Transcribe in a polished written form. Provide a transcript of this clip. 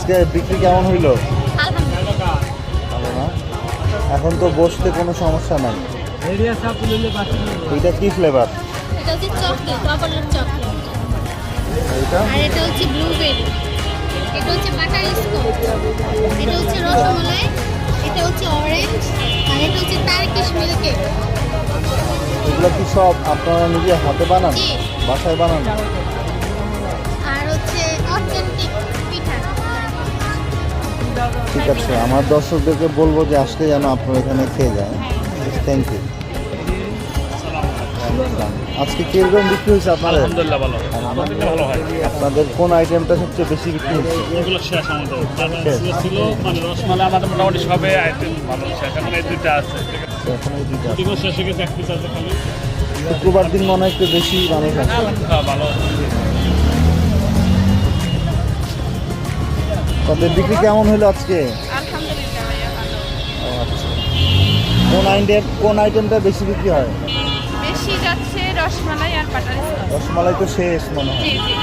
আজকে বিক্রি কেমন হইলো? আলহামদুলিল্লাহ। ভালো না? এখন তো বসতে কোনো সমস্যা নাই। এটা কি ফ্লেভার? এটা হচ্ছে চকলেট, বাবলের চকলেট। এটা আর এটা হচ্ছে ব্লুবেরি। এটা হচ্ছে বাটার স্কচ। এটা হচ্ছে রসমালাই। এটা হচ্ছে অরেঞ্জ। আর এটা হচ্ছে টার্কিশ মিল্ক কেক। এগুলো কি সব আপনারা নিজে হাতে বানান? জি। বাসায় বানান? আর হচ্ছে অথেন্টিক পিঠা। ঠিক আছে, আমার দর্শকদেরকে বলবো যে আসলে যেন আপনারা এখানে খেয়ে যায়। Thank you. আজকে কিরকম বিক্রি হয়েছে আপনাদের? আলহামদুলিল্লাহ ভালো, আমাদের ভালো হয়। আপনাদের কোন আইটেমটা সবচেয়ে বেশি বিক্রি হচ্ছে? এগুলো শেষ আমাদের শেষ। ছিল মানে রসমালাই আমাদের মোটামুটি সবে আইটেম ভালো শেষ, এখন এই দুইটা আছে। এখন এই দুইটা আছে। এগুলো শেষ হয়ে গেছে, এক পিস আছে খালি। শুক্রবার দিন মনে হয় একটু বেশি মানুষ আছে। হ্যাঁ, ভালো আছে। তাদের বিক্রি কেমন হলো আজকে? আলহামদুলিল্লাহ ভাইয়া ভালো। ও আচ্ছা। কোন আইটেমটা বেশি বিক্রি হয়? বেশি যাচ্ছে রসমালাই আর বাটার স্কচ। রসমালাই তো শেষ মনে হয়। জি জি।